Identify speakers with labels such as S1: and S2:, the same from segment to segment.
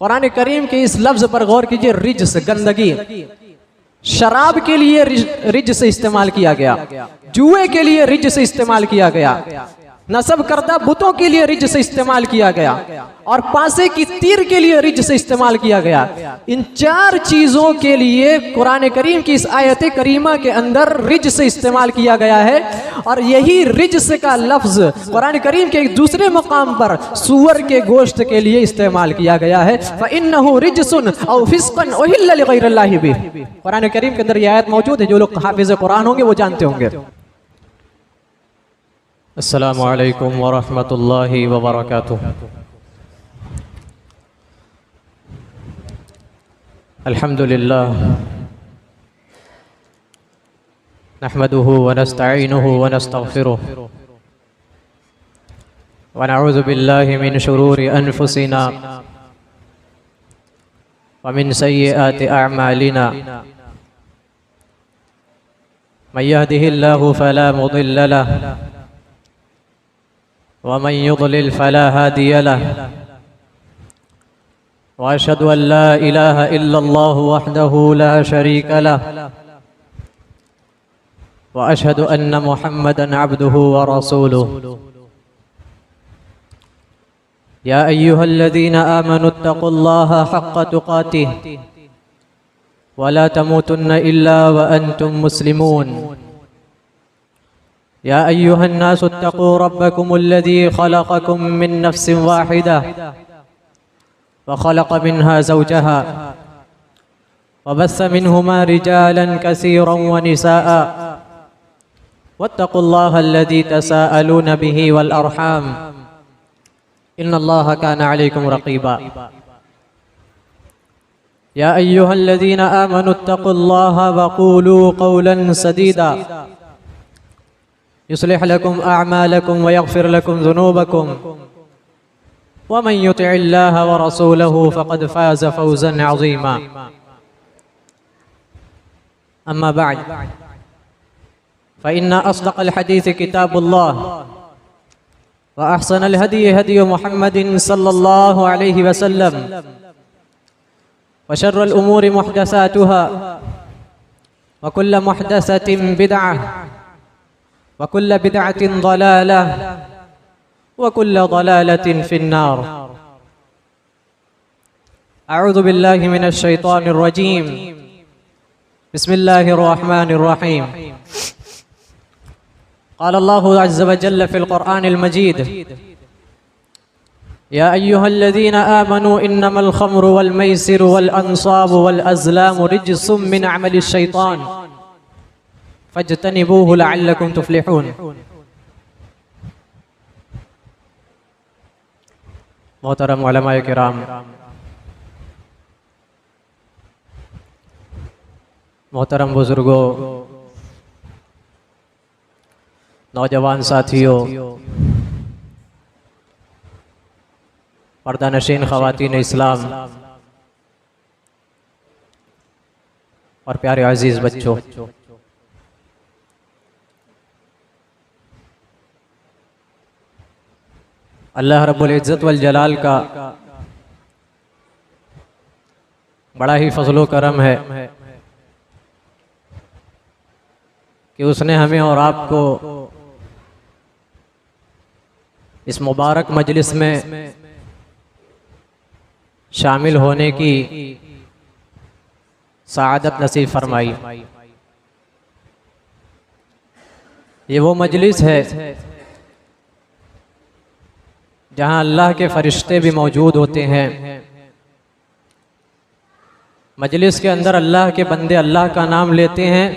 S1: कुरान करीम के इस लफ्ज पर गौर कीजिए, रिज्स, गंदगी। शराब के लिए रिज्स इस्तेमाल किया गया, जुए के लिए रिज्स इस्तेमाल किया गया, नसब करदा बुतों के लिए रिज्स इस्तेमाल किया गया, और पासे की तीर के लिए रिज्स इस्तेमाल किया गया। इन चार चीजों के लिए कुरान करीम की इस आयत करीमा के अंदर रिज्स इस्तेमाल किया गया है। और यही रिज्स का लफ्ज कुरान करीम के एक दूसरे मकाम पर सूअर के गोश्त के लिए इस्तेमाल किया गया है। फ़इन्नहु रिज्सुन औ फिस्क़न उहिल्ल लिग़ैरिल्लाहि बिही। कुरान करीम के अंदर यह आयत मौजूद है, जो लोग हाफिज़ कुरान होंगे वो जानते होंगे। अस्सलामु अलैकुम व रहमतुल्लाहि व बरकातुहू। अल्हम्दुलिल्लाह नहमदुहु व नस्तईनुहु व नस्तगफिरुहु व नऊज़ु बिल्लाहि मिन शुरूरि अनफुसिना व मिन सय्यिआति अअमालिना। मन यहदिहिल्लाहु फला मुदिल्ल लहु वमन युद्लिल फला हादिय लहु व अशहदु अन ला इलाहा इल्लल्लाहु वहदहु ला शरीका लहु व अशहदु अन्न मुहम्मदन अब्दुहु व रसूलुहु। या अय्युहल्लज़ीना आमनुत्तक़ुल्लाहा हक़्क़ तुक़ातिहि व ला तमूतुन्न इल्ला व अंतुम मुस्लिमून। या अय्युहन्नासु इत्तक़ू रब्बकुमुल्लज़ी ख़लक़कुम मिन नफ़्सिन वाहिदा व ख़लक़ मिन्हा ज़ौजहा व बस्स मिन्हुमा रिजालन कसीरन व निसाअ वत्तक़ुल्लाहा अल्लज़ी तसाअलून बिही वल अर्हाम इन्नल्लाहा काना अलैकुम रक़ीबा। या अय्युहल्लज़ीना आमनुत्तक़ुल्लाहा व क़ूलू क़ौलन सदीदा युस्लिह लकुम अअमालकुम व यग़फिर लकुम ज़ुनूबकुम व मन युतिइल्लाह व रसूलहु फ़क़द फ़ाज़ फ़ौज़न अज़ीमा। अम्मा बअद फ़इन्न अस्दक़ल हदीस किताबुल्लाह व अहसनल हदी हदी मुहम्मदिन सल्लल्लाहु अलैहि वसल्लम व शर्रल उमूरि मुहदसातुहा व कुल्ल मुहदसतिन बिदअह व कुल्ल बिदअतिन ज़लालह व कुल्ल ज़लालतिन फ़िन्नार। अऊज़ु बिल्लाहि मिनश शैतानिर रजीम। बिस्मिल्लाहिर रहमानिर रहीम। क़ाल अल्लाहु अज़्ज़ व जल्ल फ़िल क़ुरआनिल मजीद या अय्युहल्लज़ीना आमनू इन्नमल ख़म्रु वल मैसिरु वल अंसाबु वल अज़लामु रिज्सुम मिन अमलिश शैतान फज्तनिबूहु लअल्लकुम तुफ़्लिहून। मोहतरम उलमाए किराम, मोहतरम बुजुर्गों, नौजवान साथियों, पर्दानशीन ख़वातीन इस्लाम और प्यारे अजीज़ बच्चों, अल्लाह रब्बुल इज़्ज़त वल जलाल का बड़ा ही फज़लो करम है कि उसने हमें और आपको इस मुबारक मजलिस में शामिल होने की सआदत नसीब फरमाई। ये वो मजलिस है जहाँ अल्लाह के फरिश्ते भी मौजूद होते हैं। मजलिस के अंदर अल्लाह के बंदे अल्लाह का नाम लेते हैं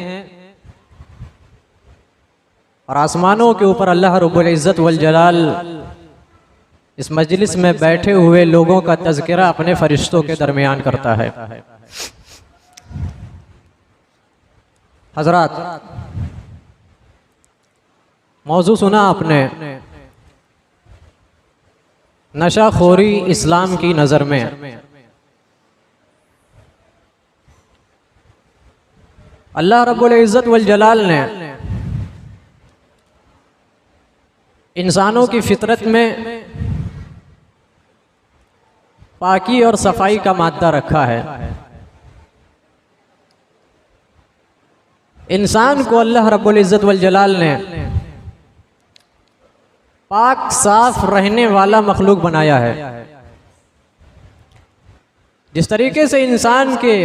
S1: और आसमानों के ऊपर अल्लाह रब्बुल इज़्ज़त वल जलाल इस मजलिस में बैठे हुए लोगों का तज़किरा अपने फरिश्तों के दरमियान करता है। हज़रात, मौजू सुना आपने, नशाखोरी इस्लाम की नज़र में। अल्लाह रब्बुल इज़्ज़त वल जलाल ने इंसानों की फितरत में पाकी और सफाई का मादा रखा है। इंसान को अल्लाह रब्बुल इज़्ज़त वल जलाल ने पाक साफ रहने वाला मखलूक बनाया है। जिस तरीके से इंसान के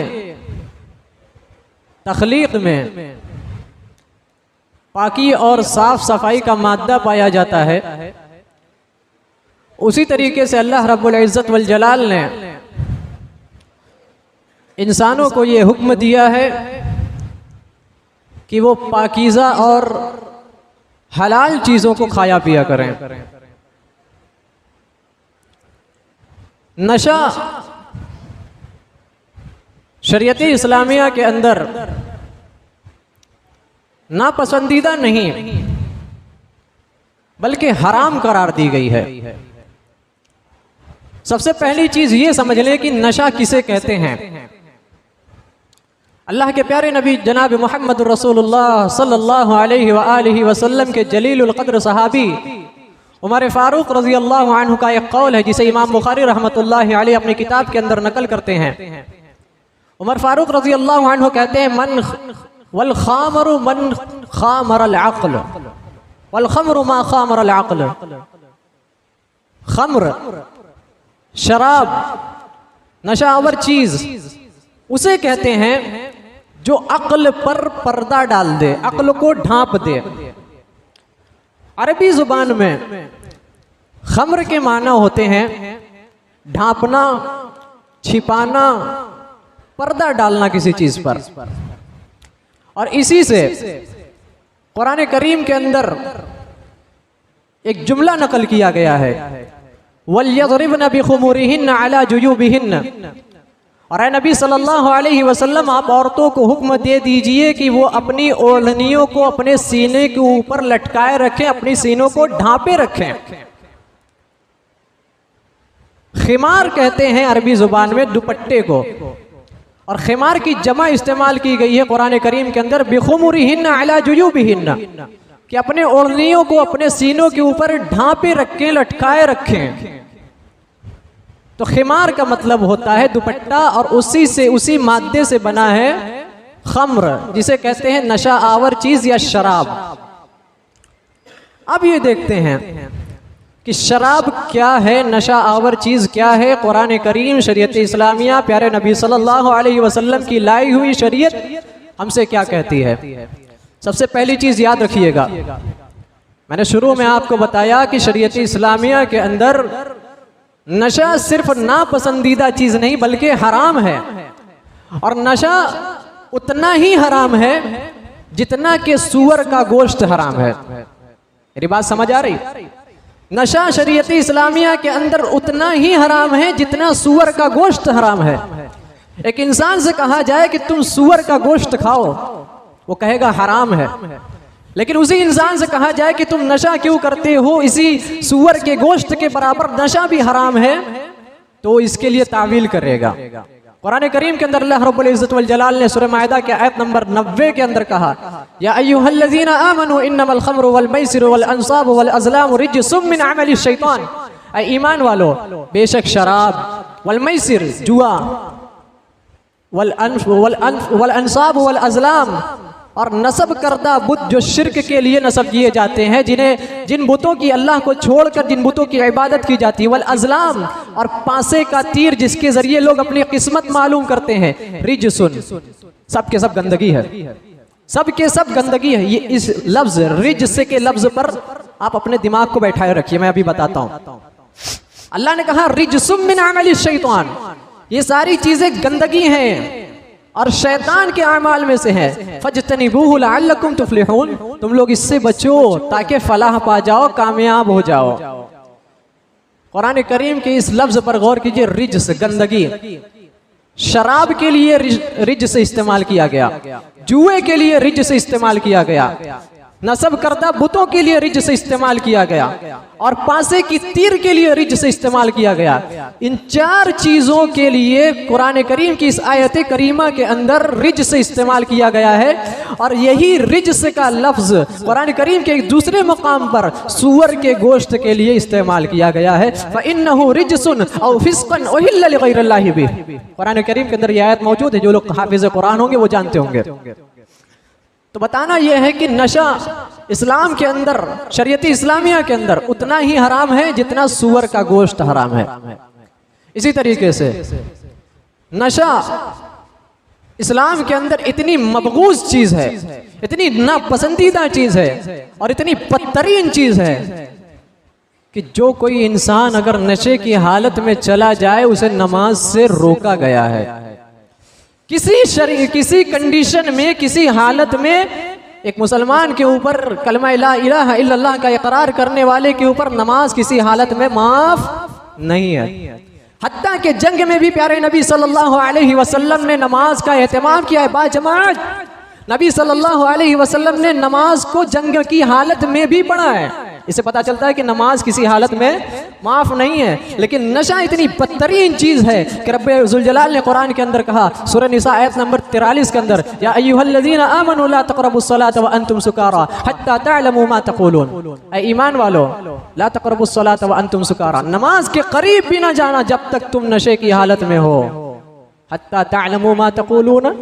S1: तख्लीक में पाकी और साफ सफाई का मादा पाया जाता है, उसी तरीके से अल्लाह रब्बुल इज़्ज़त वल जलाल ने इंसानों को ये हुक्म दिया है कि वो पाकीज़ा और हलाल चीज़ों को खाया पिया करें। नशा शरीयत इस्लामिया के अंदर नापसंदीदा नहीं बल्कि हराम करार दी गई है। सबसे पहली चीज ये समझ लें कि नशा किसे कहते हैं। अल्लाह के प्यारे नबी जनाब मोहम्मद रसूलुल्लाह सल्लल्लाहु अलैहि वसल्लम के जलीलुल क़द्र सहाबी उमर फारूक रज़ी अल्लाह अन्हु का एक कौल है जिसे इमाम बुखारी रहमतुल्लाहि अलैहि अपनी किताब के अंदर नकल करते हैं। उमर फारूक रज़ी अल्लाह अन्हु कहते हैं, मन वल खामरु मन खामरल अक़ल वल खमरु मा खामरल अक़ल। खम्र, शराब, नशावर चीज उसे कहते हैं जो अक्ल पर पर्दा डाल दे, अक्ल को ढांप दे। अरबी जुबान में खम्र के माना होते हैं ढांपना, छिपाना, पर्दा डालना किसी चीज पर। और इसी से कुरान करीम के अंदर एक जुमला नकल किया गया है, वल्यज़रिबन बिखुमुरिहिन्न अला जुयूबिहिन्न। और नबी सल्लल्लाहु अलैहि वसल्लम आप औरतों को हुक्म दे दीजिए कि वो अपनी ओढ़नियों को अपने सीने के ऊपर लटकाए रखें, अपनी सीनों को ढांपे रखें। खिमार कहते हैं अरबी जुबान में दुपट्टे को, और खिमार की जमा इस्तेमाल की गई है कुरान करीम के अंदर बिखुमुरिहिन्न अला जुयूबिहिन्न, कि अपने ओढ़नियों को अपने सीनों के ऊपर ढांपे रखें, लटकाए रखें। तो खिमार का मतलब होता है दुपट्टा, और उसी मादे से बना है खम्र, जिसे कहते हैं नशा आवर चीज या शराब। अब ये देखते हैं कि शराब क्या है, नशा आवर चीज क्या है। कुरान करीम शरीयत इस्लामिया प्यारे नबी सल्लल्लाहु अलैहि वसल्लम की लाई हुई शरीयत हमसे क्या कहती है। सबसे पहली चीज याद रखिएगा, मैंने शुरू में आपको बताया कि शरीयत इस्लामिया के अंदर नशा सिर्फ नापसंदीदा चीज नहीं बल्कि हराम है। और नशा उतना ही हराम है जितना कि सूअर का गोश्त हराम है। मेरी बात समझ आ रही? नशा शरीयत इस्लामिया के अंदर उतना ही हराम है जितना सूअर का गोश्त हराम है। एक इंसान से कहा जाए कि तुम सूअर का गोश्त खाओ, वो कहेगा हराम है। लेकिन उसी इंसान से कहा जाए कि तुम नशा क्यों करते हो, इसी सूअर के गोश्त के बराबर नशा भी हराम है, तो इसके लिए तावील करेगा। कुरान करीम के अंदर अल्लाह रब्बुल इज़्ज़त वल जलाल ने सूरह माइदा के आयत नंबर 90 के अंदर कहा, या अय्युहल्लज़ीना आमनू इन्नमल खम्रु वल मैसिरु वल अंसाबु वल अज़लामु रिज्सुम मिन अमलिश शैतान। ऐ ईमान वालो, बेशक शराब, वल मैसिर जुआ, वल अंसाब वल अज़लाम और नसब करदा बुत जो शिर्क के लिए नसब किए जाते हैं, जिन बुतों की अल्लाह को छोड़कर जिन बुतों की इबादत की जाती है, वल अज़लाम और पासे का तीर जिसके जरिए लोग अपनी किस्मत मालूम करते हैं, रिजसुन, सब के सब गंदगी है, सब के सब गंदगी है। ये इस लफ्ज रिजस के लफ्ज पर आप अपने दिमाग को बैठाए रखिए, मैं अभी बताता हूँ। अल्लाह ने कहा रिजसुम मिन अमलिश शैतान, ये सारी चीजें गंदगी हैं और शैतान के अमाल में से है। फजतनिबूहु लअल्लकुम तुफ्लिहून, तुम लोग इससे बचो ताकि फलाह पा जाओ, कामयाब हो जाओ। कुरान करीम के इस लफ्ज पर गौर कीजिए, रिज्स, गंदगी। शराब के लिए रिज्स इस्तेमाल किया गया, जुए के लिए रिज्स इस्तेमाल किया गया, नस्ब करदा बुतों के लिए रिज से इस्तेमाल किया गया और पासे की तीर के लिए रिज से इस्तेमाल किया गया। इन चार चीजों के लिए कुरान करीम की इस आयत करीमा के अंदर रिज से इस्तेमाल किया गया है। और यही रिज का लफ्ज कुरान करीम के एक दूसरे मुकाम पर सूअर के गोश्त के लिए इस्तेमाल किया गया है। फ़इन्नहु रिजसुन औ फिस्कन उहिल्ल लिगैरिल्लाहि बिह। कुरान करीम के अंदर यह आयत मौजूद है, जो लोग हाफिज़ कुरान होंगे वो जानते होंगे। तो बताना यह है कि नशा इस्लाम के अंदर, शरीयत इस्लामिया के अंदर उतना ही हराम है जितना सूअर का गोश्त हराम है। इसी तरीके से नशा इस्लाम के अंदर इतनी मबगूज चीज है, इतनी नापसंदीदा चीज है और इतनी बदतरीन चीज है कि जो कोई इंसान अगर नशे की हालत में चला जाए उसे नमाज से रोका गया है। किसी कंडीशन में, किसी हालत में एक मुसलमान के ऊपर कलमा ला इलाहा इल्लल्लाह का इकरार करने वाले के ऊपर नमाज किसी हालत में माफ नहीं है। हत्ता के जंग में भी प्यारे नबी सल्लल्लाहु अलैहि वसल्लम ने नमाज का एहतमाम किया है बाजमात। नबी सल्लल्लाहु अलैहि वसल्लम ने नमाज को जंग की हालत में भी पढ़ा है। इससे पता चलता है कि नमाज किसी हालत में माफ नहीं है। लेकिन नशा इतनी बदतरीन चीज है कि रब्बे ज़ुल जलाल ने कुरान के अंदर कहा, सूरह निसा आयत नंबर 43 के अंदर, या अय्युहल्लज़ीना आमनू ला तक़रबुस्सलाता व अंतुम सुकारा हत्ता तअलमू मा तक़ूलून। ऐ ईमान वालो, ला तक़रबुस्सलाता व अंतुम सुकारा, नमाज के करीब भी ना जाना जब तक तुम नशे की हालत में हो। हत्ता तअलमू मा तक़ूलून,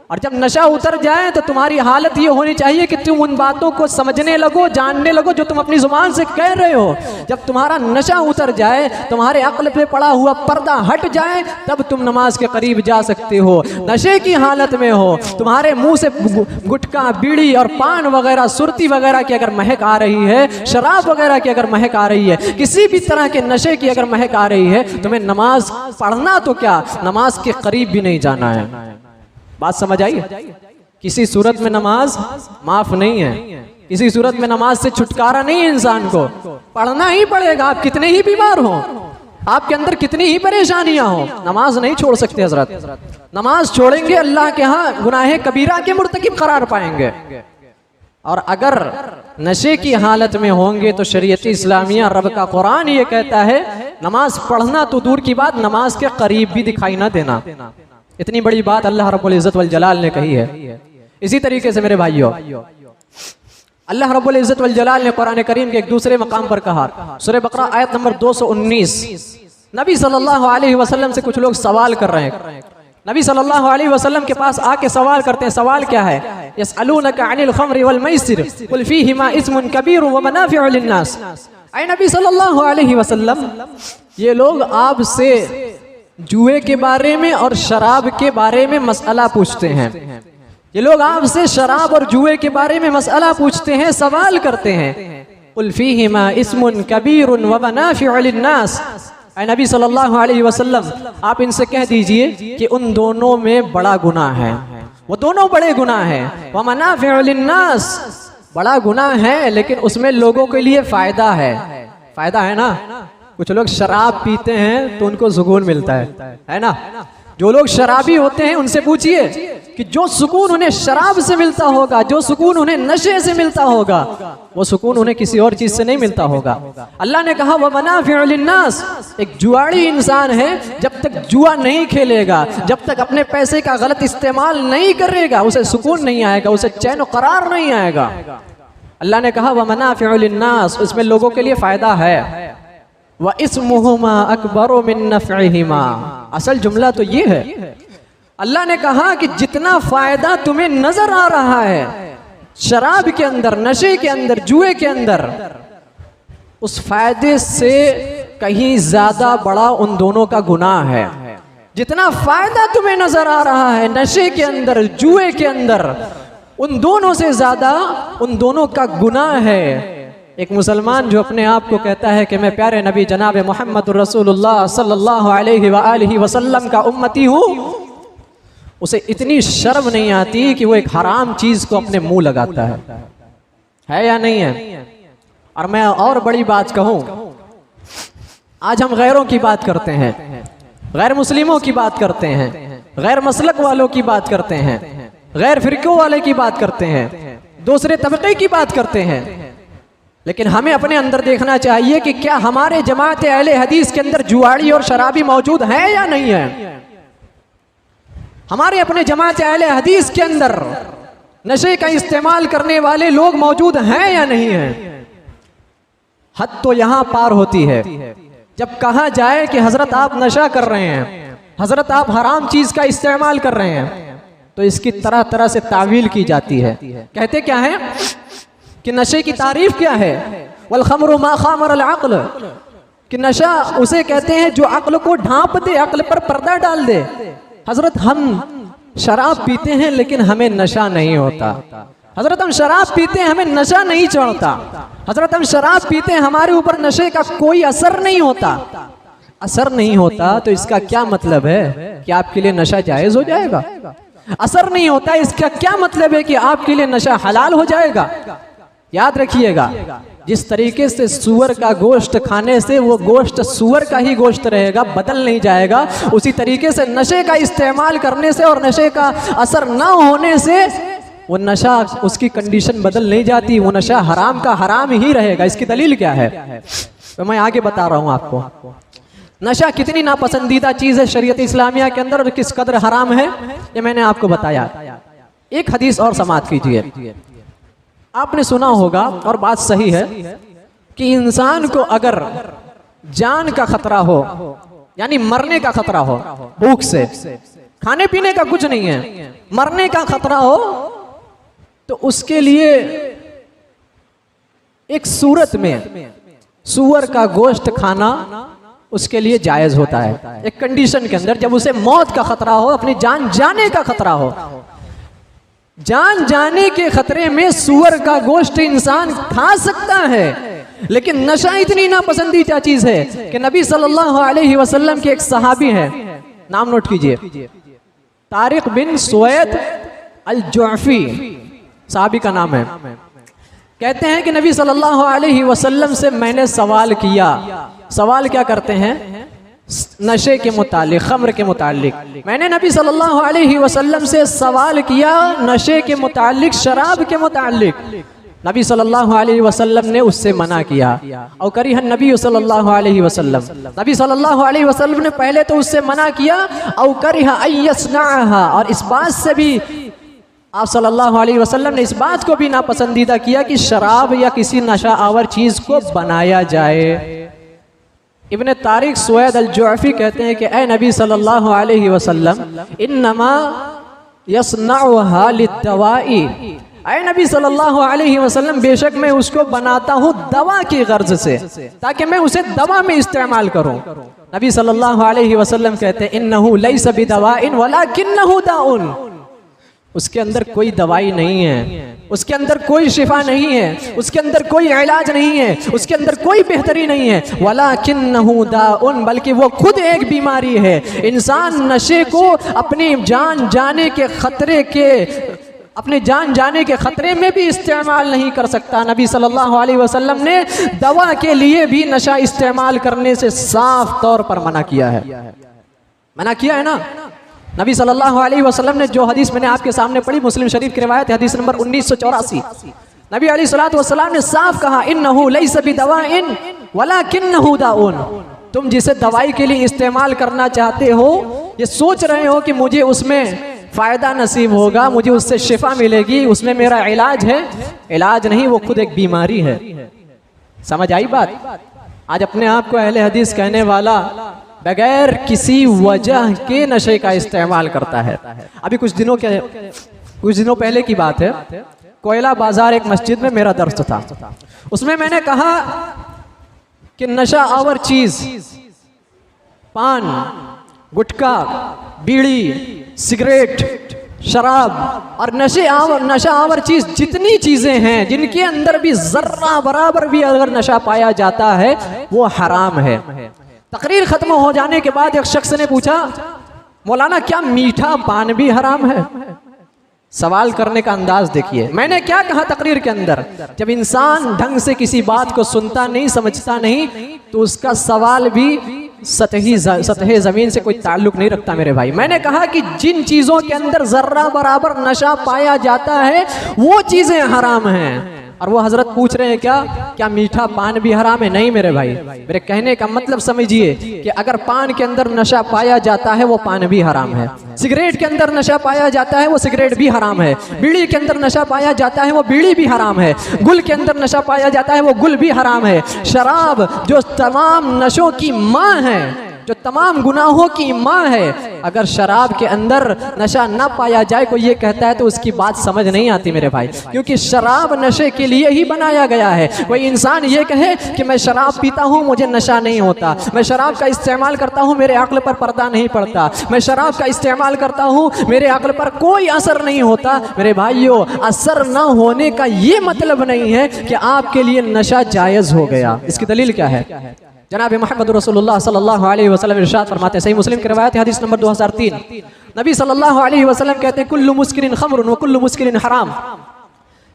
S1: और जब नशा उतर जाए तो तुम्हारी हालत ये होनी चाहिए कि तुम उन बातों को समझने लगो, जानने लगो जो तुम अपनी जुबान से कह रहे हो। जब तुम्हारा नशा उतर जाए, तुम्हारे अक्ल पे पड़ा हुआ पर्दा हट जाए, तब तुम नमाज के करीब जा सकते हो। नशे की हालत में हो, तुम्हारे मुंह से गुटखा, बीड़ी और पान वगैरह, सुरती वगैरह की अगर महक आ रही है, शराब वगैरह की अगर महक आ रही है, किसी भी तरह के नशे की अगर महक आ रही है, तुम्हें नमाज पढ़ना तो क्या, नमाज के करीब भी नहीं जाना है। बात समझ आई? किसी सूरत में नमाज माफ नहीं है, किसी सूरत में नमाज से छुटकारा नहीं है। इंसान को पढ़ना ही पड़ेगा। आप कितने ही बीमार हो, आपके अंदर कितनी ही परेशानियां हो, नमाज नहीं छोड़ सकते हजरत। नमाज छोड़ेंगे अल्लाह के यहाँ गुनाहे कबीरा के मुर्तकिब करार पाएंगे। और अगर नशे की हालत में होंगे तो शरीयत इस्लामिया, रब का कुरान ये कहता है, नमाज पढ़ना तो दूर की बात, नमाज के करीब भी दिखाई ना देना। इतनी बड़ी बात अल्लाह रब्बुल इज्जत वल जलाल ने कही है। इसी तरीके से मेरे भाइयों, अल्लाह रब्बुल इज्जत वल जलाल ने कुरान करीम के एक दूसरे मकाम पर कहा, सूरह बकरा आयत नंबर 219, नबी सल्लल्लाहु अलैहि वसल्लम से कुछ लोग सवाल कर रहे हैं। नबी सल्लल्लाहु अलैहि वसल्लम के पास आके सवाल करते हैं। सवाल क्या है? यसअलूनका अनिल खम्रि वल मैसिर कुल फीहिमा इस्मुन कबीरुन व मनाफिउ लिन्नास। ऐ नबी सल्लल्लाहु अलैहि वसल्लम, ये लोग आपसे जुए के बारे में और शराब के बारे में मसला पूछते हैं। ये लोग आपसे शराब और जुए के बारे में मसला पूछते हैं, सवाल करते हैं। कुल फीहिमा इस्मुन कबीरुन व मनाफिउ लिन्नास। ऐ नबी सल्लल्लाहु अलैहि वसल्लम, आप इनसे कह दीजिए कि उन दोनों में बड़ा गुनाह है, वो दोनों बड़े गुनाह हैं। व मनाफिउ लिन्नास, बड़ा गुनाह है लेकिन उसमें लोगों के लिए फायदा है ना। कुछ लोग शराब पीते हैं तो उनको सुकून मिलता है ना। जो लोग शराबी होते हैं उनसे पूछिए कि जो सुकून उन्हें शराब से मिलता होगा, जो सुकून उन्हें नशे से मिलता होगा, वो सुकून उन्हें किसी और चीज से नहीं मिलता होगा। अल्लाह ने कहा व मनाफिउ लिन्नास, एक जुआड़ी इंसान है, जब तक जुआ नहीं खेलेगा, जब तक अपने पैसे का गलत इस्तेमाल नहीं करेगा, उसे सुकून नहीं आएगा, उसे चैन और करार नहीं आएगा। अल्लाह ने कहा व मनाफिउ लिन्नास, इसमें लोगों के लिए फायदा है। व इस्मुहुमा अकबरु मिन नफ़इहिमा, असल जुमला तो ये है। अल्लाह ने कहा कि जितना फायदा तुम्हें नजर आ रहा है शराब के अंदर, नशे के अंदर, जुए के अंदर, उस फायदे से कहीं ज्यादा बड़ा उन दोनों का गुनाह है। जितना फायदा तुम्हें नजर आ रहा है नशे के अंदर, जुए के अंदर, उन दोनों से ज्यादा उन दोनों का गुनाह है। एक मुसलमान जो अपने आप को कहता है कि मैं प्यारे नबी जनाब मोहम्मद रसूलुल्लाह सल्लल्लाहु अलैहि वसल्लम का उम्मती हूँ, उसे इतनी शर्म नहीं आती कि वो एक हराम चीज को अपने मुंह लगाता है या नहीं है? और मैं और बड़ी बात कहूं, आज हम गैरों की बात करते हैं, गैर मुस्लिमों की बात करते हैं, गैर मसलक वालों की बात करते हैं, गैर फिरकों वाले की बात करते हैं, दूसरे तबके की बात करते हैं। लेकिन हमें अपने अंदर देखना चाहिए कि क्या हमारे जमात अहले हदीस के अंदर जुआड़ी और शराबी मौजूद है या नहीं है। हमारे अपने जमात अहले हदीस के अंदर नशे का इस्तेमाल करने वाले लोग मौजूद हैं या नहीं हैं। हद तो यहां पार होती है जब कहा जाए कि हजरत आप नशा कर रहे हैं, हजरत आप हराम चीज का इस्तेमाल कर रहे हैं, तो इसकी तरह तरह से तावील की जाती है। कहते क्या है कि नशे की तारीफ क्या है, वल खमरु मा खामर अल अक्ल, कि नशा उसे कहते हैं जो अक्ल को ढांप दे, अक्ल पर पर्दा डाल दे। हजरत हम शराब पीते हैं लेकिन हमें नशा नहीं होता। हजरत हम शराब पीते हैं हमें नशा नहीं चढ़ता। हजरत हम शराब पीते हैं हमारे ऊपर नशे का कोई असर नहीं होता। असर नहीं होता तो इसका क्या मतलब है कि आपके लिए नशा जायज हो जाएगा। असर नहीं होता इसका क्या मतलब है कि आपके लिए नशा हलाल हो जाएगा। याद रखिएगा, जिस तरीके से सूअर का गोश्त खाने से वो गोश्त सूअर का ही गोश्त रहेगा, बदल नहीं जाएगा, उसी तरीके से नशे का इस्तेमाल करने से और नशे का असर न होने से वो नशा, उसकी कंडीशन बदल नहीं जाती। वो नशा हराम का हराम ही रहेगा। इसकी दलील क्या है तो मैं आगे बता रहा हूं आपको। नशा कितनी नापसंदीदा चीज है शरीयत इस्लामिया के अंदर और किस कदर हराम है ये मैंने आपको बताया। एक हदीस और समाप्त कीजिए। आपने सुना होगा और बात सही है कि इंसान को अगर जान का खतरा हो, यानी मरने का खतरा हो, भूख से, खाने पीने का कुछ नहीं है, मरने का खतरा हो, तो उसके लिए एक सूरत में सूअर का गोश्त खाना उसके लिए जायज होता है। एक कंडीशन के अंदर, जब उसे मौत का खतरा हो, अपनी जान जाने का खतरा हो। जान जाने के खतरे में सूअर का गोश्त इंसान खा सकता है, लेकिन नशा इतनी नापसंदीदा चीज है कि नबी सल्लल्लाहु अलैहि वसल्लम के एक सहाबी है, नाम नोट कीजिए, तारिक बिन सुवैद अल जुअफी सहाबी का नाम है। कहते हैं कि नबी सल्लल्लाहु अलैहि वसल्लम से मैंने सवाल किया। सवाल क्या करते हैं? नशे के मुतालिक, खम्र के मुतालिक। मैंने नबी सल्लल्लाहु अलैहि वसल्लम से सवाल किया नशे के मुतालिक, शराब के मुतालिक। नबी सल्लल्लाहु अलैहि वसल्लम ने उससे मना किया। और करीह नबी सल्लल्लाहु अलैहि वसल्लम, नबी सल्लल्लाहु अलैहि वसल्लम ने पहले तो उससे मना किया, और करीह अयस्नाहा, और इस बात से भी आप सल्लल्लाहु अलैहि वसल्लम ने इस बात को भी नापसंदीदा किया कि शराब या किसी नशा आवर चीज को बनाया जाए। इब्ने तारिक सुवैद अल जुअफी कहते हैं कि ए नबी सल्लल्लाहु अलैहि वसल्लम, इन्नमा यस्नउहा लिद्दवाई, ऐ नबी सल्लल्लाहु अलैहि वसल्लम, बेशक मैं उसको बनाता हूँ दवा की गर्ज से, ताकि मैं उसे दवा में इस्तेमाल करूँ। नबी सल्लल्लाहु अलैहि वसल्लम कहते हैं इन्नहु लैसा बिदवाइन वलाकिन्नहु दाउन, उसके अंदर कोई दवाई नहीं है, उसके अंदर कोई शिफा नहीं है, उसके अंदर कोई इलाज नहीं है, उसके अंदर कोई बेहतरी नहीं है। वलाकिन्नहु दाउन, बल्कि वो खुद एक बीमारी है। इंसान नशे को अपनी जान जाने के खतरे के, अपने जान जाने के खतरे में भी इस्तेमाल नहीं कर सकता। नबी सल्लल्लाहु अलैहि वसल्लम ने दवा के लिए भी नशा इस्तेमाल करने से साफ तौर पर मना किया है। मना किया है ना। नबी सल्लल्लाहु अलैहि वसल्लम ने जो हदीस मैंने आपके सामने पढ़ी, मुस्लिम शरीफ की रिवायत है, हदीस नंबर 1984, नबी अलैहिस्सलातु वस्सलाम ने साफ कहा इन्नहु लैसा बिदवाइन वलाकिन्नहु दाउन, तुम जिसे दवाई के लिए इस्तेमाल करना चाहते हो, ये सोच रहे हो कि मुझे उसमें फायदा नसीब होगा, मुझे उससे शिफा मिलेगी, उसमें मेरा इलाज है, इलाज नहीं, वो खुद एक बीमारी है। समझ आई बात? आज अपने आप को अहले हदीस कहने वाला बगैर किसी वजह के नशे का इस्तेमाल करता है। अभी कुछ दिनों पहले की बात है, कोयला बाजार एक मस्जिद में मेरा दर्स था। उसमें मैंने कहा कि नशा आवर चीज, पान, गुटखा, बीड़ी, सिगरेट, शराब और नशा आवर चीज, जितनी चीजें हैं जिनके अंदर भी जर्रा बराबर भी अगर नशा पाया जाता है वो हराम है। तकरीर खत्म हो जाने के बाद एक शख्स ने पूछा, मौलाना क्या मीठा पान भी हराम है? सवाल करने का अंदाज देखिए। मैंने क्या कहा तकरीर के अंदर, जब इंसान ढंग से किसी बात को सुनता नहीं, समझता नहीं, तो उसका सवाल भी सतह ज़मीन से कोई ताल्लुक नहीं रखता मेरे भाई। मैंने कहा कि जिन चीज़ों के अंदर ज़र्रा बराबर नशा पाया जाता है वो चीज़ें हराम हैं। और वो हजरत पूछ रहे हैं क्या मीठा पान भी हराम है? नहीं मेरे भाई, मेरे कहने का मतलब समझिए कि अगर पान के अंदर नशा पाया जाता है वो पान भी हराम है, सिगरेट के अंदर नशा पाया जाता है वो सिगरेट भी हराम है, बीड़ी के अंदर नशा पाया जाता है वो बीड़ी भी हराम है, गुल के अंदर नशा पाया जाता है वो गुल भी हराम है। शराब जो तमाम नशों की माँ है, जो तमाम गुनाहों की माँ है, अगर शराब के अंदर नशा ना पाया जाए कोई ये कहता है तो उसकी बात समझ नहीं आती मेरे भाई, क्योंकि शराब नशे के लिए ही बनाया गया है। कोई इंसान ये कहे कि मैं शराब पीता हूँ मुझे नशा नहीं होता, मैं शराब का इस्तेमाल करता हूँ मेरे अक्ल पर पर्दा नहीं पड़ता, मैं शराब का इस्तेमाल करता हूँ मेरे अक्ल पर कोई असर नहीं होता। मेरे भाइयों, असर ना होने का ये मतलब नहीं है कि आपके लिए नशा जायज़ हो गया। इसकी दलील क्या है? जनाब मोहम्मद रसूलुल्लाह सल्लल्लाहु अलैहि वसल्लम इरशाद फरमाते हैं, सही मुस्लिम की रिवायत है, हदीस नंबर 2003, नबी सल्लल्लाहु अलैहि वसल्लम कहते हैं कुल्लु मुस्किरिन खमरुन व कुल्लु मुस्किरिन हराम,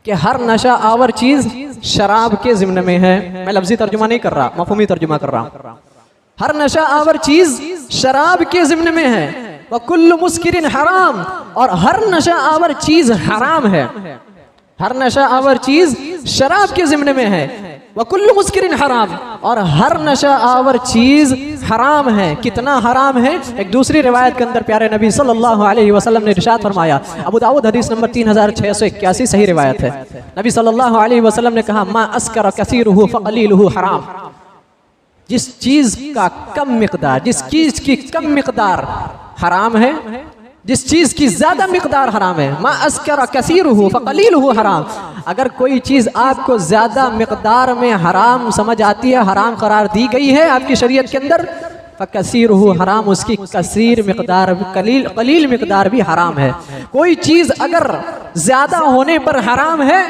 S1: कि हर नशा आवर चीज शराब के ज़िम्न में है। मैं लफ्जी तर्जुमा नहीं कर रहा, मफहूमी तर्जुमा कर रहा हूँ। हर नशा आवर चीज शराब के ज़िम्न में है। व कुल्लु मुस्किरिन हराम, और हर नशा आवर चीज हराम है। हर नशा आवर चीज शराब के ज़िम्न में है। वकुल्लु मुस्किरिन हराम, और हर नशा आवर चीज हराम है। कितना हराम है? एक दूसरी रिवायत के अंदर प्यारे नबी सल्लल्लाहु अलैहि वसल्लम ने इरशाद फरमाया, अबू दाऊद हदीस नंबर 3681, सही रिवायत है। नबी सल्लल्लाहु अलैहि वसल्लम ने कहा, मा अस्कर कसीरुहु फक़लीलुहु हराम, जिस चीज का कम मिकदार, जिस चीज की कम मिकदार हराम है, जिस चीज की ज्यादा मिकदार हराम है, मा अस्कर कसीरुहु फक़लीलुहु हराम, अगर कोई चीज आपको ज्यादा मिकदार में हराम समझ आती है, हराम करार दी गई है आपकी शरीयत के अंदर, फकसीरुहु हराम, उसकी कसीर मिकदार कलील मिकदार भी हराम है। कोई चीज अगर ज्यादा होने पर हराम है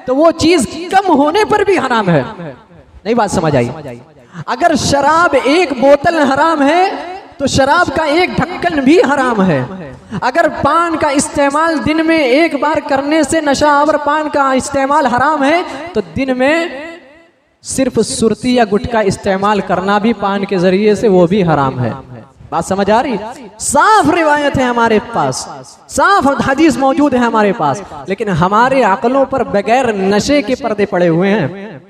S1: तो वो चीज कम होने पर भी हराम है। नहीं बात समझ आई? अगर शराब एक बोतल हराम है तो शराब का एक ढक्कन भी हराम है। अगर पान का इस्तेमाल दिन में एक बार करने से नशा आवर पान का इस्तेमाल हराम है तो दिन में सिर्फ सुरती या गुटखा इस्तेमाल करना भी पान के जरिए से वो भी हराम है। बात समझ आ रही? साफ रिवायत है हमारे पास, साफ हदीस मौजूद है हमारे पास, लेकिन हमारे अकलों पर बगैर नशे के पर्दे पड़े हुए हैं।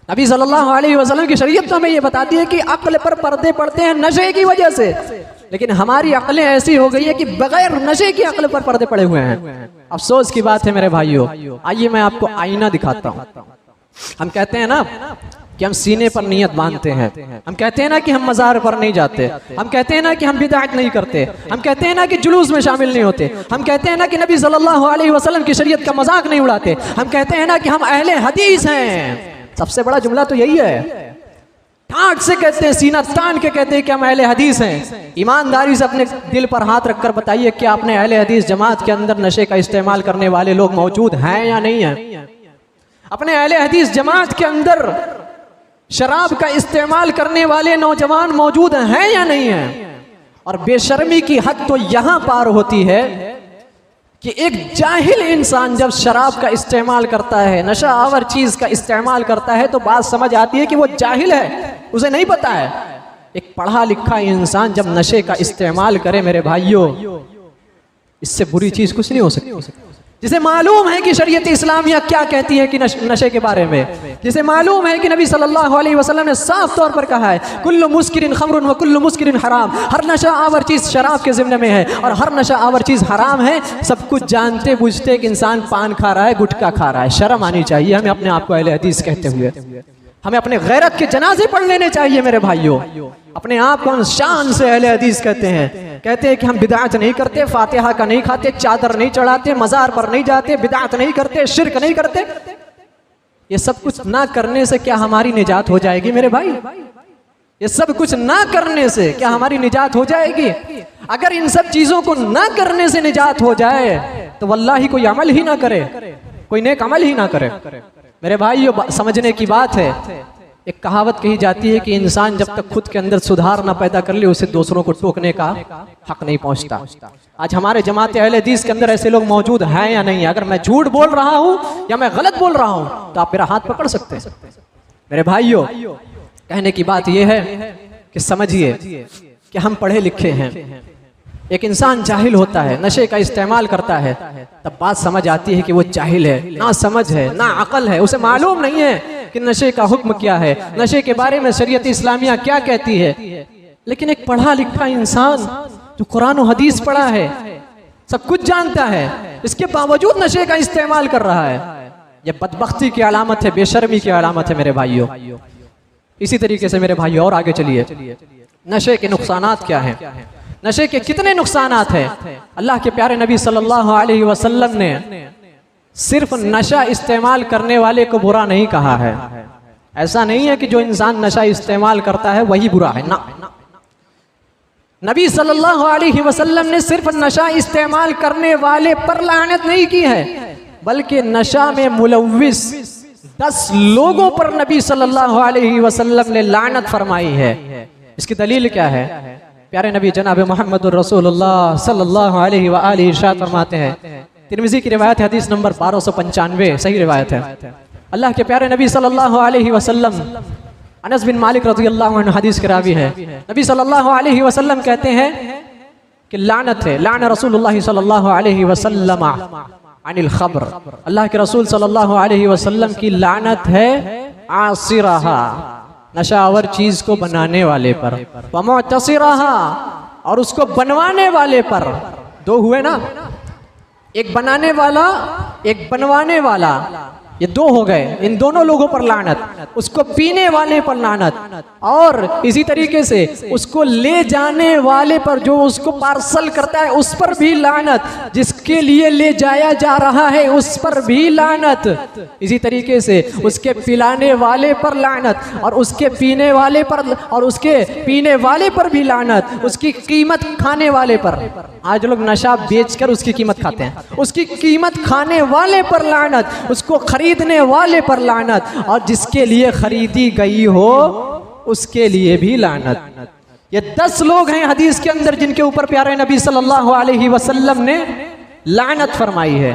S1: नबी सल्लल्लाहु अलैहि वसल्लम की शरीयत तो हमें ये बताती है कि अक्ल पर पर्दे पड़ते हैं नशे की वजह से, लेकिन हमारी अक्लें ऐसी हो गई है कि बगैर नशे की अक्ल पर पर्दे पड़े हुए हैं। अफसोस की बात है मेरे भाइयों। आइए मैं आपको आईना दिखाता हूँ। हम कहते हैं ना कि हम सीने पर नियत बांधते हैं, हम कहते हैं ना कि हम मज़ार पर नहीं जाते, हम कहते हैं ना कि हम बिदअत नहीं करते, हम कहते हैं ना कि जुलूस में शामिल नहीं होते, हम कहते हैं ना कि नबी सल्लल्लाहु अलैहि वसल्लम की शरीयत का मजाक नहीं उड़ाते, हम कहते हैं ना कि हम अहले हदीस हैं। सबसे बड़ा जुमला तो यही है, ठाट से कहते हैं, सीना तान के कहते हैं कि हम अहले हदीस हैं। ईमानदारी से अपने दिल पर हाथ रखकर बताइए कि अपने अहले हदीस जमात के अंदर नशे का इस्तेमाल करने वाले लोग मौजूद हैं या नहीं है? अपने अहले हदीस जमात के अंदर शराब का इस्तेमाल करने वाले नौजवान मौजूद हैं या नहीं है? और बेशर्मी की हद तो यहां पार होती है कि एक जाहिल इंसान जब शराब का इस्तेमाल करता है, नशा आवर चीज का इस्तेमाल करता है, तो बात समझ आती है कि वो जाहिल है, उसे नहीं पता है। एक पढ़ा लिखा इंसान जब नशे का इस्तेमाल करे मेरे भाइयों, इससे बुरी चीज कुछ नहीं हो सकती। जिसे मालूम है कि शरीयत इस्लामिया क्या कहती है कि नशे के बारे में, जिसे मालूम है कि नबी सल्लल्लाहु अलैहि वसल्लम ने साफ तौर पर कहा है कुल्लु मुस्किरिन खमरुन व कुल्लु मुस्किरिन हराम, हर नशा आवर चीज शराब के ज़िम्मे में है और हर नशा आवर चीज हराम है। सब कुछ जानते बुझते कि इंसान पान खा रहा है, गुटखा खा रहा है, शर्म आनी चाहिए हमें अपने आप को अहले हदीस कहते हुए। हमें अपने गैरत के जनाजे पढ़ लेने चाहिए मेरे भाइयों। अपने आप को हम शान से अहले हदीस कहते हैं कि हम बिदअत नहीं करते, फातिहा का नहीं खाते, चादर नहीं चढ़ाते, मज़ार पर नहीं जाते, बिदअत नहीं करते, शिर्क नहीं करते। ये सब कुछ ना करने से क्या हमारी निजात हो जाएगी मेरे भाई? ये सब कुछ ना करने से क्या हमारी निजात हो जाएगी? अगर इन सब चीजों को ना करने से निजात हो जाए तो वल्लाही कोई अमल ही ना करे, कोई नेक अमल ही ना करे। मेरे भाइयों, समझने की बात है। एक कहावत कही जाती है कि इंसान जब तक खुद के अंदर सुधार ना पैदा कर ले उसे दूसरों को टोकने का हक नहीं पहुंचता। आज हमारे जमात अहले हदीस के अंदर ऐसे लोग मौजूद हैं या नहीं? अगर मैं झूठ बोल रहा हूं या मैं गलत बोल रहा हूं तो आप मेरा हाथ पकड़ सकते हैं। मेरे भाइयों, कहने की बात यह है कि समझिए कि हम पढ़े लिखे हैं, एक इंसान जाहिल होता है, नशे का इस्तेमाल करता है, तब बात समझ आती है कि वो जाहिल है, ना समझ है, ना अकल है, उसे मालूम नहीं है कि नशे का हुक्म क्या है, नशे के बारे में शरीयत इस्लामिया क्या कहती है। लेकिन एक पढ़ा लिखा इंसान जो कुरान और हदीस पढ़ा है, सब कुछ जानता है, इसके बावजूद नशे का इस्तेमाल कर रहा है, यह बदबख्ती की अलामत है, बेशर्मी की अलामत है मेरे भाइयों। इसी तरीके से मेरे भाइयों और आगे चलिए, नशे के नुकसानात क्या हैं, नशे के कितने नुकसानात हैं। अल्लाह के प्यारे नबी सल्लल्लाहु अलैहि वसल्लम ने सिर्फ नशा इस्तेमाल करने वाले को बुरा नहीं कहा है। ऐसा नहीं है कि जो इंसान नशा इस्तेमाल करता है वही बुरा है, ना। नबी सल्लल्लाहु अलैहि वसल्लम ने सिर्फ नशा इस्तेमाल करने वाले पर लानत नहीं की है, बल्कि नशा में मुलव्विस 10 लोगों पर नबी सल्लल्लाहु अलैहि वसल्लम ने लानत फरमाई है। इसकी दलील क्या है? प्यारे नबी जनाब मोहम्मद रसूलुल्लाह सल्लल्लाहु अलैहि व आलिहि इरशाद फरमाते हैं, तिर्मिज़ी की रिवायत है, हदीस नंबर 1295, सही रिवायत है। अल्लाह के प्यारे नबी सल्लल्लाहु अलैहि वसल्लम, अनस बिन मालिक रज़ियल्लाहु अन्हु हदीस के रावी है, नबी सल्लल्लाहु अलैहि वसल्लम कहते हैं कि लानत है, लान रसूलुल्लाह सल्लल्लाहु अलैहि वसल्लम अनिल खम्र, अल्लाह के रसूल सल्लल्लाहु अलैहि वसल्लम की लानत है आसिरहा, नशावर चीज को बनाने वाले पर, व मुअतसिरहा, और उसको बनवाने वाले पर। दो हुए ना, एक बनाने वाला, एक बनवाने वाला, ये दो हो गए, इन दोनों लोगों पर लानत, उसको पीने वाले पर लानत, और इसी तरीके से उसको ले जाने वाले पर, जो उसको पार्सल करता है उस पर भी लानत, जिसके लिए ले जाया जा रहा है उस पर भी लानत, इसी तरीके से उसके पिलाने वाले पर लानत, और उसके पीने वाले पर, और उसके पीने वाले पर भी लानत, उसकी कीमत खाने वाले पर। आज लोग नशा बेचकर उसकी कीमत खाते हैं, उसकी कीमत खाने वाले पर लानत, उसको खरीदने वाले पर लानत, और जिसके लिए खरीदी गई हो उसके लिए भी लानत। ये 10 लोग हैं हदीस के अंदर जिनके ऊपर प्यारे नबी सल्लल्लाहु अलैहि वसल्लम ने लानत फरमाई है।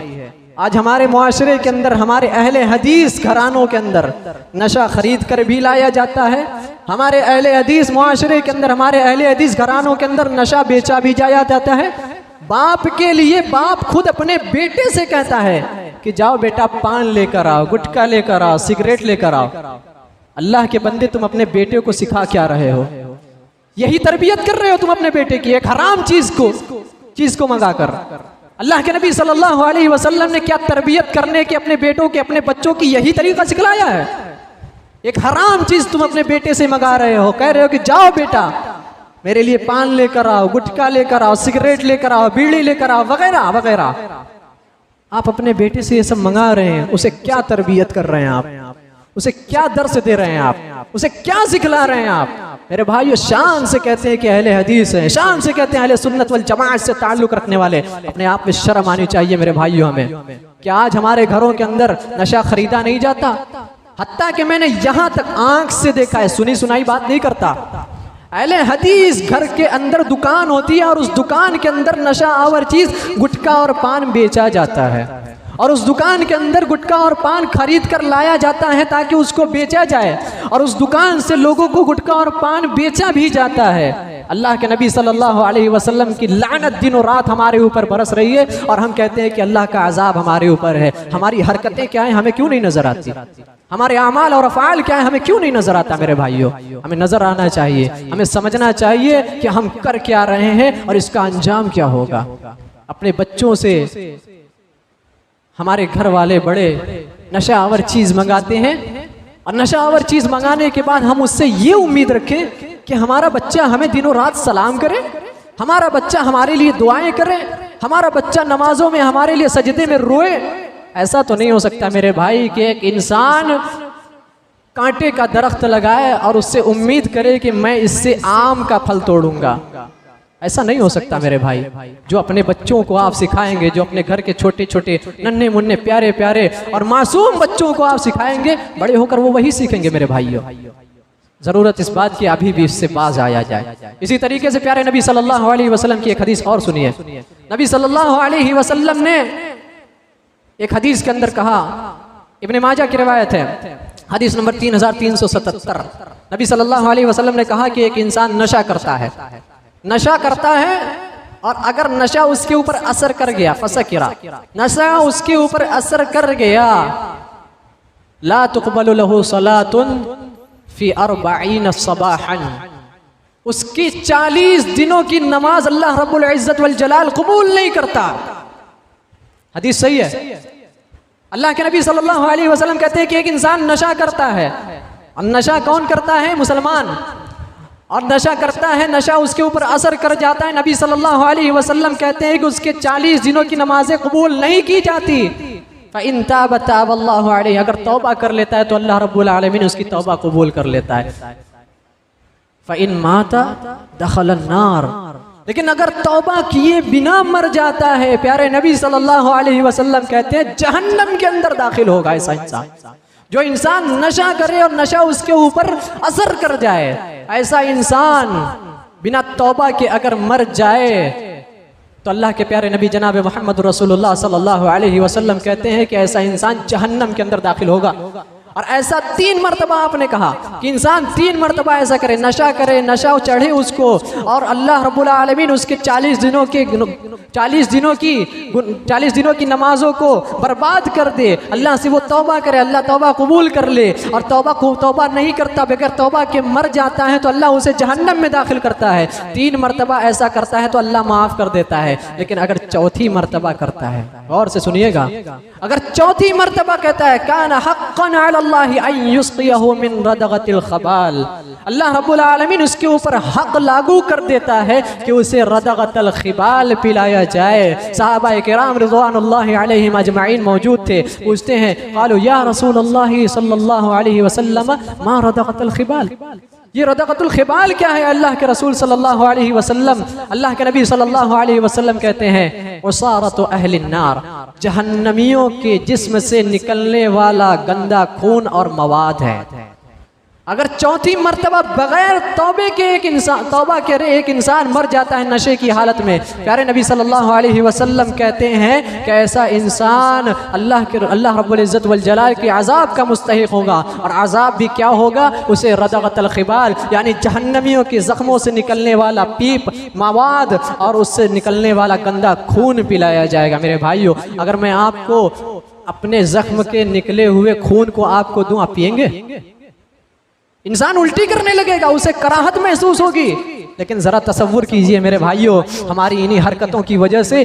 S1: आज हमारे मुआशरे के अंदर, हमारे अहले हदीस घरानों के अंदर नशा खरीद कर भी लाया जाता है, हमारे अहले हदीस मुआशरे के अंदर, हमारे अहले हदीस घरानों के अंदर नशा बेचा भी जाया जाता है। बाप के लिए बाप खुद अपने बेटे से कहता है कि जाओ बेटा पान लेकर आओ, गुटखा लेकर आओ, सिगरेट लेकर आओ। अल्लाह के बंदे, तुम अपने बेटे को सिखा क्या रहे हो? यही तरबियत कर रहे हो तुम अपने बेटे की, एक हराम चीज को मंगा कर। अल्लाह के नबी सल्लल्लाहु अलैहि वसल्लम ने क्या तरबियत करने की अपने बेटों के, अपने बच्चों की यही तरीका सिखलाया है। एक हराम चीज तुम अपने बेटे से मंगा रहे हो, कह रहे हो कि जाओ बेटा मेरे लिए पान लेकर आओ, गुटखा लेकर आओ, सिगरेट लेकर आओ, बीड़ी लेकर आओ, वगैरह वगैरह। आप अपने बेटे से ये सब मंगा रहे हैं, उसे क्या तरबियत कर रहे हैं आप? उसे क्या दर्स दे रहे हैं आप? उसे क्या सिखला रहे हैं आप? मेरे भाइयों, शान से कहते हैं कि अहले हदीस हैं, शान से कहते हैं अहले सुन्नत वल जमाअत से ताल्लुक रखने वाले। अपने आप में शर्म आनी चाहिए मेरे भाइयों हमें। क्या आज हमारे घरों के अंदर नशा खरीदा नहीं जाता? हत्ता कि मैंने यहाँ तक आंख से देखा है, सुनी सुनाई बात नहीं करता। अहले हदीस घर के अंदर दुकान होती है और उस दुकान के अंदर नशा आवर चीज गुटखा और पान बेचा जाता है, और उस दुकान के अंदर गुटखा और पान खरीद कर लाया जाता है ताकि उसको बेचा जाए, और उस दुकान से लोगों को गुटखा और पान बेचा भी जाता है। अल्लाह के नबी सल्लल्लाहु अलैहि वसल्लम की लानत दिनों रात हमारे ऊपर बरस रही है, और हम कहते हैं कि अल्लाह का अजाब हमारे ऊपर है। हमारी हरकतें क्या है हमें क्यों नहीं नजर आती? हमारे अमाल और अफ़ाल क्या है हमें क्यों नहीं नजर आता? मेरे भाइयों, हमें नजर आना चाहिए, हमें समझना चाहिए कि हम कर क्या रहे हैं और इसका अंजाम क्या होगा। अपने बच्चों से हमारे घर वाले बड़े नशा आवर चीज मंगाते हैं, और नशा आवर चीज मंगाने के बाद हम उससे ये उम्मीद रखें कि हमारा बच्चा हमें दिनों रात सलाम करे, हमारा बच्चा हमारे लिए दुआएं करे, हमारा बच्चा नमाजों में हमारे लिए सजदे में रोए। ऐसा तो नहीं हो सकता मेरे भाई कि एक इंसान कांटे का दरख्त लगाए और उससे उम्मीद करे कि मैं इससे आम का फल तोड़ूंगा। ऐसा नहीं हो सकता मेरे भाई। जो अपने बच्चों को आप सिखाएंगे, जो अपने घर के छोटे छोटे नन्हे मुन्ने प्यारे प्यारे और मासूम बच्चों को आप सिखाएंगे, बड़े होकर वो वही सीखेंगे मेरे भाइयों। जरूरत इस बात की अभी भी इससे बाज आया जाए। इसी तरीके से प्यारे नबी सल्लल्लाहु अलैहि वसल्लम की एक हदीस और सुनिए। नबी सल्लल्लाहु अलैहि वसल्लम ने एक हदीस के अंदर कहा, इब्ने माजा की रिवायत है, हदीस नंबर 3377। नबी सल्लल्लाहु अलैहि वसल्लम ने कहा कि एक इंसान नशा करता है, नशा करता है, और अगर नशा उसके ऊपर असर कर गया, फसकिरा, नशा उसके ऊपर असर कर गया, ला तुक़बलु लहु सलातुन फी 40 सबाहन, उसकी 40 दिनों की नमाज अल्लाह रब्बुल इज्जत वल जलाल कबूल नहीं करता। हदीस सही है। अल्लाह के नबी सल्लल्लाहु अलैहि वसल्लम कहते हैं कि एक इंसान नशा करता है, और नशा कौन करता है? मुसलमान। और नशा करता है, नशा उसके ऊपर असर कर जाता है। नबी सल्लल्लाहु अलैहि वसल्लम कहते हैं कि उसके 40 दिनों की नमाजें कबूल नहीं की जाती। फ़इन ताब ताब अल्लाहु अलैहि, अगर तौबा कर लेता है तो अल्लाह रब्बुल आलमीन उसकी तौबा कबूल कर लेता है। फ़इन माता दखल अन्नार, लेकिन अगर तौबा किए बिना मर जाता है, प्यारे नबी सल्लल्लाहु अलैहि वसल्लम कहते हैं जहन्नम के अंदर दाखिल होगा ऐसा इंसान। जो इंसान नशा करे और नशा उसके ऊपर असर कर जाए, ऐसा इंसान बिना तौबा के अगर मर जाए तो अल्लाह के प्यारे नबी जनाब मोहम्मद रसूलुल्लाह सल्लल्लाहु अलैहि वसल्लम कहते हैं कि ऐसा इंसान जहन्नम के अंदर दाखिल होगा। और ऐसा 3 मरतबा आपने कहा कि इंसान 3 मरतबा ऐसा करे, नशा करे, नशा चढ़े उसको, और अल्लाह रब्बुल आलमीन उसके 40 दिनों की नमाजों को बर्बाद कर दे। अल्लाह से वो तौबा करे, अल्लाह तौबा कबूल कर ले, और तौबा नहीं करता, बगैर तौबा के मर जाता है तो अल्लाह उसे जहन्नम में दाखिल करता है। 3 मरतबा ऐसा करता है तो अल्लाह माफ़ कर देता है। लेकिन अगर चौथी मरतबा करता है, और से सुनिएगा, अगर चौथी मरतबा कहता है कान हक़्क़न अलल्लाहि अन युस्क़ियहु मिन रदग़तिल ख़बाल, अल्लाह रब्बुल आलमीन उसके ऊपर हक लागू कर देता है कि उसे रदग़तुल ख़िबाल पिलाया जाए। सहाबा किराम रिज़वानुल्लाहि अलैहिम अजमईन मौजूद थे। पूछते हैं, क़ालू या रसूलल्लाह सल्लल्लाहु अलैहि वसल्लम मा रदग़तुल ख़िबाल, ये रदग़तुल ख़िबाल क्या है अल्लाह के रसूल सल्लल्लाहु अलैहि वसल्लम? अल्लाह के नबी सल्लल्लाहु अलैहि वसल्लम कहते हैं उसारतु अहलिन नार, जहन्नमियों के जिस्म से निकलने वाला गंदा खून और मवाद है। अगर चौथी मर्तबा बगैर तौबे के तौबा के एक इंसान मर जाता है नशे की हालत में, प्यारे नबी सल्लल्लाहु अलैहि वसल्लम कहते हैं कि ऐसा इंसान अल्लाह रब्बुल इज़्ज़त वल जलाल के अज़ाब का मुस्तहिक़ होगा। और अज़ाब भी क्या होगा? उसे रदग़तुल ख़िबाल यानी जहन्नमियों के ज़ख्मों से निकलने वाला पीप, मवाद और उससे निकलने वाला गंदा खून पिलाया जाएगा। मेरे भाइयों, अगर मैं आपको अपने ज़ख्म के निकले हुए खून को आपको दूं, आप पिएंगे? इंसान उल्टी करने लगेगा, उसे कराहत महसूस होगी। लेकिन जरा तसव्वुर कीजिए मेरे भाइयों, हमारी इन्हीं हरकतों की वजह से,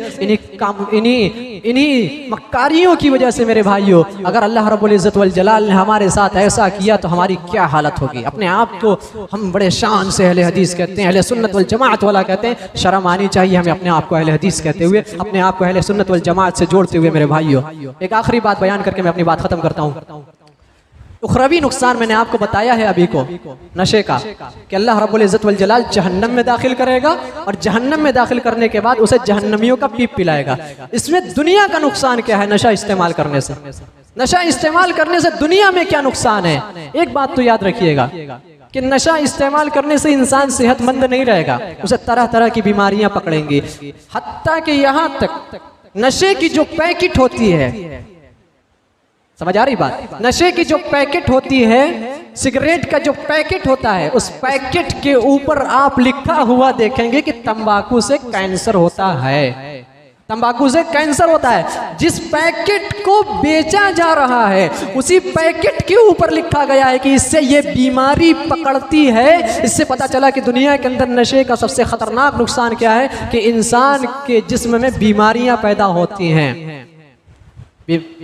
S1: इन्हीं मक्कारियों की वजह से मेरे भाइयों, अगर अल्लाह रब्बुल इज़्ज़त वल जलाल ने हमारे साथ ऐसा किया तो हमारी क्या हालत होगी। अपने आप को हम बड़े शान से अहले हदीस कहते हैं, अहले सुन्नत वल जमाअत वाला कहते हैं। शर्म आनी चाहिए हमें अपने आप को अहले हदीस कहते हुए, अपने आप को अहले सुन्नत वल जमाअत से जोड़ते हुए। मेरे भाइयों, एक आखिरी बात बयान करके मैं अपनी बात खत्म करता हूँ। उखरवी नुकसान मैंने आपको बताया है अभी को नशे का, कि अल्लाह रब्बुल इज़्ज़त वल जलाल जहन्नम में दाखिल करेगा, और जहन्नम में दाखिल करने के बाद उसे जहन्नमियों का पीप पिलाएगा। इसमें दुनिया का नुकसान क्या है? नशा इस्तेमाल करने से, नशा इस्तेमाल करने से दुनिया में क्या नुकसान है? एक बात तो याद रखिएगा कि नशा इस्तेमाल करने से इंसान सेहतमंद नहीं रहेगा, उसे तरह तरह की बीमारियां पकड़ेंगी। हत्ता कि यहाँ तक नशे की जो पैकेट होती है, समझ आ रही बात? नशे की जो पैकेट होती है, सिगरेट का जो पैकेट होता है, उस पैकेट के ऊपर आप लिखा हुआ देखेंगे कि तंबाकू से कैंसर होता है, तंबाकू से कैंसर होता है। जिस पैकेट को बेचा जा रहा है उसी पैकेट के ऊपर लिखा गया है कि इससे ये बीमारी पकड़ती है। इससे पता चला कि दुनिया के अंदर नशे का सबसे खतरनाक नुकसान क्या है कि इंसान के जिस्म में बीमारियां पैदा होती हैं।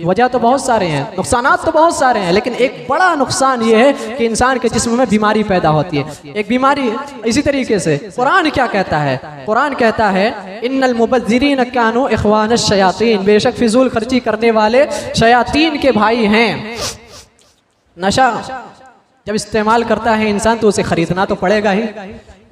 S1: वजह तो बहुत सारे हैं, नुकसानात तो बहुत सारे हैं, लेकिन एक बड़ा नुकसान ये है कि इंसान के जिस्म में बीमारी पैदा होती है। एक बीमारी इसी तरीके से कुरान क्या कहता है? कुरान कहता है इन्नल मुबज़्ज़िरीन कानू इख़वानश शयातीन, बेशक फिजूल खर्ची करने वाले शयातीन के भाई हैं। नशा जब इस्तेमाल करता है इंसान तो उसे खरीदना तो पड़ेगा ही।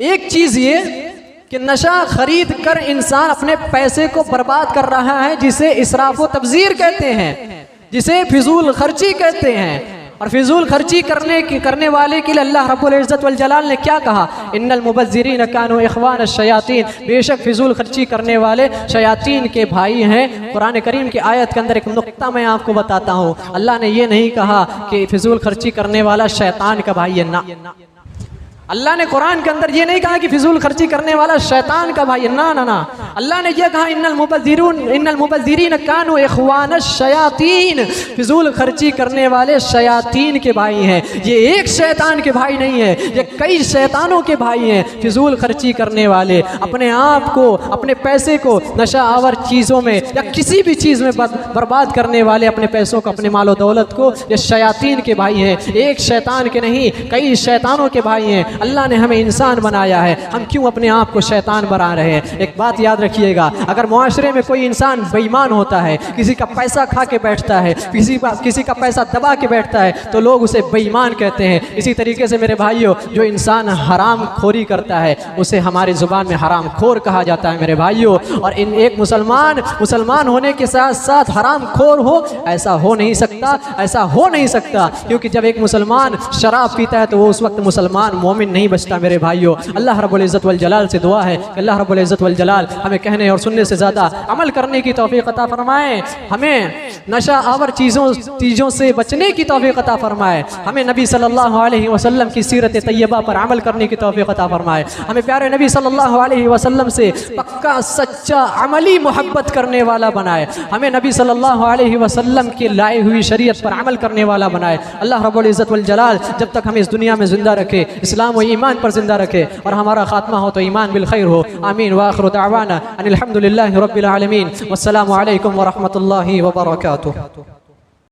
S1: एक चीज ये कि नशा खरीद कर इंसान अपने पैसे को बर्बाद कर रहा है, जिसे इसराफ व तब्जीर कहते हैं, जिसे फिजूल खर्ची कहते हैं। और फिजूल खर्ची करने वाले के लिए अल्लाह रब्बुल इज़्ज़त वल जलाल ने क्या कहा, इन्नल मुबज़्ज़िरीन कानू इख़वान अश-शयातीन, बेशक फिजूल खर्ची करने वाले शयातीन के भाई हैं। कुरान करीम की आयत के अंदर एक नुक्ता मैं आपको बताता हूँ, अल्लाह ने ये नहीं कहा कि फिजूल खर्ची करने वाला शैतान का भाई है, ना, अल्लाह ने कुरान के अंदर ये नहीं कहा कि फिजूल खर्ची करने वाला शैतान का भाई है, ना ना ना, अल्लाह ने ये कहा इन्नल मुबज़्ज़िरीन कानू इख़वान शयातीन, फिजूल खर्ची करने वाले शयातीन के भाई हैं। ये एक शैतान के भाई नहीं है, ये कई शैतानों के भाई हैं। फिजूल खर्ची करने वाले, अपने आप को, अपने पैसे को नशा आवर चीज़ों में या किसी भी चीज़ में बर्बाद करने वाले, अपने पैसों को, अपने मालो दौलत को, ये शयातीन के भाई हैं। एक शैतान के नहीं, कई शैतानों के भाई हैं। अल्लाह ने हमें इंसान बनाया है, हम क्यों अपने आप को शैतान बना रहे हैं। एक बात याद रखिएगा, अगर मुआशरे में कोई इंसान बेईमान होता है, किसी का पैसा खा के बैठता है, किसी का पैसा दबा के बैठता है, तो लोग उसे बेईमान कहते हैं। इसी तरीके से मेरे भाइयों, जो इंसान हराम खोरी करता है उसे हमारी ज़ुबान में हराम खोर कहा जाता है मेरे भाइयों। और इन एक मुसलमान होने के साथ साथ हराम खोर हो, ऐसा हो नहीं सकता, ऐसा हो नहीं सकता, क्योंकि जब एक मुसलमान शराब पीता है तो वो उस वक्त मुसलमान मोमिन नहीं बचता मेरे भाइयों। अल्लाह रब्बुल इज़्ज़त वल जलाल से दुआ है कि अल्लाह रब्बुल इज़्ज़त वल जलाल हमें कहने और सुनने से ज़्यादा अमल करने की तौफीक अता फरमाए, हमें नशा आवर चीज़ों से बचने की तौफीक अता फरमाए, हमें नबी सल्लल्लाहु अलैहि वसल्लम की सीरत तैयबा पर अमल करने की तौफीक अता फरमाए, हमें प्यारे नबी सल्लल्लाहु अलैहि वसल्लम से पक्का सच्चा अमली मोहब्बत करने वाला बनाए, हमें नबी सल्लल्लाहु अलैहि वसल्लम की लाई हुई शरीयत पर अमल करने वाला बनाए। अल्लाह रब्बुल इज़्ज़त वल जलाल जब तक हमें इस दुनिया में ज़िंदा रखे, इस्लाम व ईमान पर जिंदा रखे, और हमारा खात्मा हो तो ईमान बिल खैर हो। आमीन व आखिरु दअवाना अनिल हम्दुलिल्लाहि रब्बिल आलमीन। वस्सलामु अलैकुम व रहमतुल्लाहि व बरकातुहू।